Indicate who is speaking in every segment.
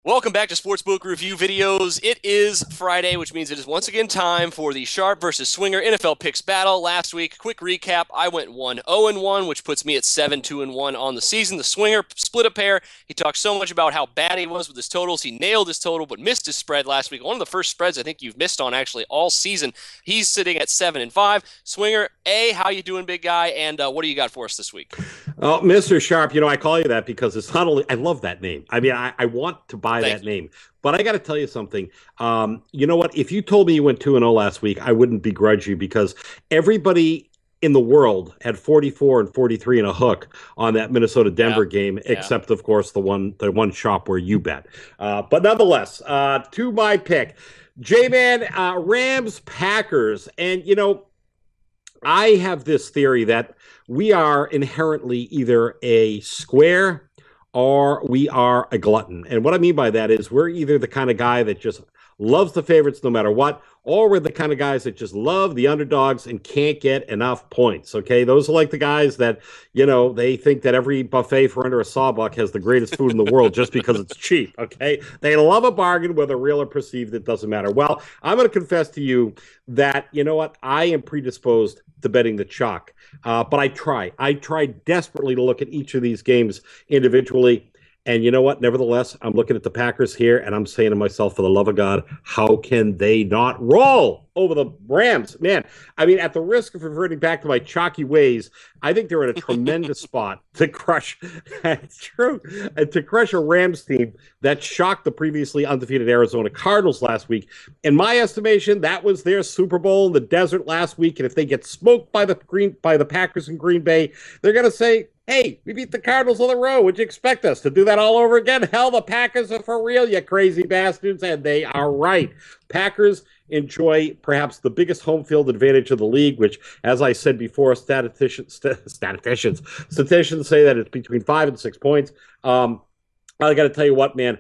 Speaker 1: Welcome back to Sportsbook Review Videos. It is Friday, which means it is once again time for the Sharp versus Swinger NFL Picks battle. Last week, quick recap, I went 1-0-1, which puts me at 7-2-1 on the season. The Swinger split a pair. He talked so much about how bad he was with his totals. He nailed his total, but missed his spread last week. One of the first spreads I think you've missed on actually all season. He's sitting at 7-5. Swinger, how you doing, big guy? And what do you got for us this week?
Speaker 2: Oh, Mr. Sharp, I call you that because it's not only, I love that name. I mean, I want to buy that name. But I got to tell you something. You know what? If you told me you went 2-0 last week, I wouldn't begrudge you because everybody in the world had 44 and 43 and a hook on that Minnesota-Denver game, except, of course, the one shop where you bet. But nonetheless, to my pick, J-Man, Rams-Packers. And, I have this theory that we are inherently either a square or we are a glutton. And what I mean by that is we're either the kind of guy that just loves the favorites no matter what, or we're the kind of guys that just love the underdogs and can't get enough points, okay? Those are like the guys that, they think that every buffet for under a sawbuck has the greatest food in the world just because it's cheap, okay? They love a bargain, whether real or perceived, it doesn't matter. Well, I'm going to confess to you that, I am predisposed to betting the chalk. But I try. I try desperately to look at each of these games individually. And you know what? Nevertheless, I'm looking at the Packers here, and I'm saying to myself, for the love of God, how can they not roll over the Rams? Man, I mean, at the risk of reverting back to my chalky ways, I think they're in a tremendous spot to crush. It's true. To crush a Rams team that shocked the previously undefeated Arizona Cardinals last week. In my estimation, that was their Super Bowl in the desert last week. And if they get smoked by the Packers in Green Bay, they're going to say, hey, we beat the Cardinals on the road. Would you expect us to do that all over again? Hell, the Packers are for real, you crazy bastards. And they are right. Packers enjoy perhaps the biggest home field advantage of the league, which, as I said before, statisticians say that it's between 5 and 6 points. I got to tell you what, man.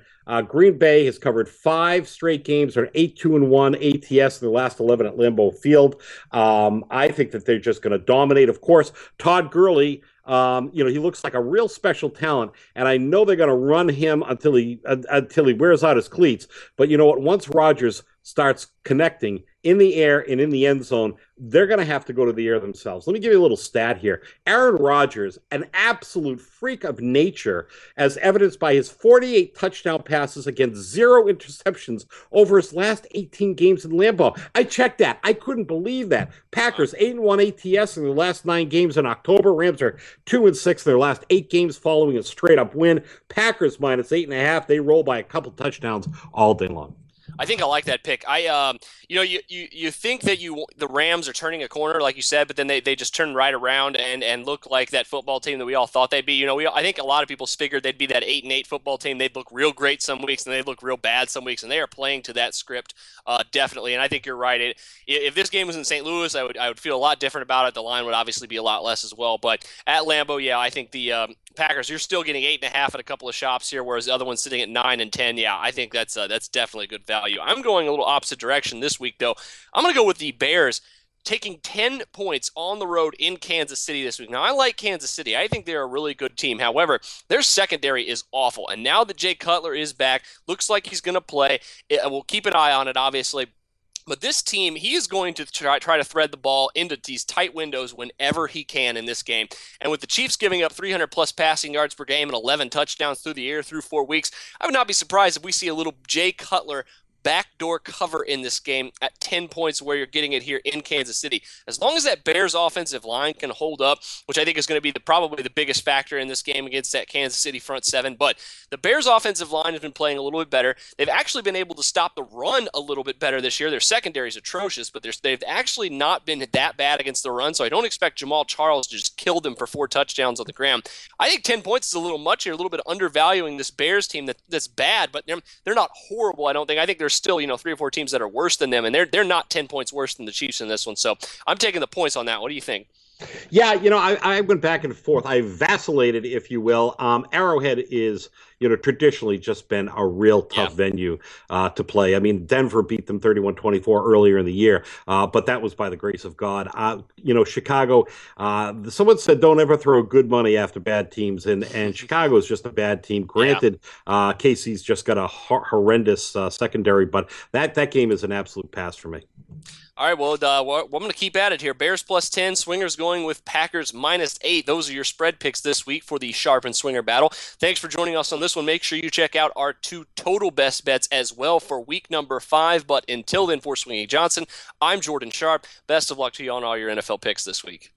Speaker 2: Green Bay has covered 5 straight games. They're 8-2-1 ATS in the last 11 at Lambeau Field. I think that they're just going to dominate. Of course, Todd Gurley, he looks like a real special talent, and I know they're going to run him until he wears out his cleats. But you know what? Once Rodgers starts connecting in the air and in the end zone, they're going to have to go to the air themselves. Let me give you a little stat here. Aaron Rodgers, an absolute freak of nature, as evidenced by his 48 touchdown passes against 0 interceptions over his last 18 games in Lambeau. I checked that. I couldn't believe that. Packers 8-1 ATS in their last 9 games in October. Rams are 2-6 in their last 8 games following a straight-up win. Packers minus 8.5. They roll by a couple touchdowns all day long.
Speaker 1: I think I like that pick. You think that the Rams are turning a corner, like you said, but then they just turn right around and look like that football team that we all thought they'd be. I think a lot of people figured they'd be that 8-8 football team. They'd look real great some weeks and they'd look real bad some weeks, and they are playing to that script definitely. And I think you're right. If this game was in St. Louis, I would feel a lot different about it. The line would obviously be a lot less as well. But at Lambeau, I think the Packers, you're still getting 8.5 at a couple of shops here, whereas the other one's sitting at 9 and 10. Yeah, I think that's definitely a good value. I'm going a little opposite direction this week, though. I'm going to go with the Bears taking 10 points on the road in Kansas City this week. Now, I like Kansas City. I think they're a really good team. However, their secondary is awful. And now that Jay Cutler is back, looks like he's going to play. We'll keep an eye on it, obviously. But this team, he is going to try to thread the ball into these tight windows whenever he can in this game. And with the Chiefs giving up 300-plus passing yards per game and 11 touchdowns through the air through 4 weeks, I would not be surprised if we see a little Jay Cutler backdoor cover in this game at 10 points where you're getting it here in Kansas City. As long as that Bears offensive line can hold up, which I think is going to be probably the biggest factor in this game against that Kansas City front seven. But the Bears offensive line has been playing a little bit better. They've actually been able to stop the run a little bit better this year. Their secondary is atrocious, but they've actually not been that bad against the run, so I don't expect Jamal Charles to just kill them for 4 touchdowns on the ground. I think 10 points is a little much here, a little bit undervaluing this Bears team that's bad, but they're not horrible, I don't think. I think there's still 3 or 4 teams that are worse than them, and they're not 10 points worse than the Chiefs in this one. So I'm taking the points on that. What do you think?
Speaker 2: Yeah, I went back and forth. I vacillated, if you will. Arrowhead is, traditionally just been a real tough venue to play. I mean, Denver beat them 31-24 earlier in the year, but that was by the grace of God. Chicago, someone said don't ever throw good money after bad teams, and Chicago is just a bad team. Granted, Casey's just got a horrendous secondary, but that game is an absolute pass for me.
Speaker 1: All right, well, I'm going to keep at it here. Bears +10, Swingers going with Packers -8. Those are your spread picks this week for the Sharp and Swinger battle. Thanks for joining us on this one. Make sure you check out our 2 total best bets as well for week number 5. But until then, for Swingy Johnson, I'm Jordan Sharp. Best of luck to you on all your NFL picks this week.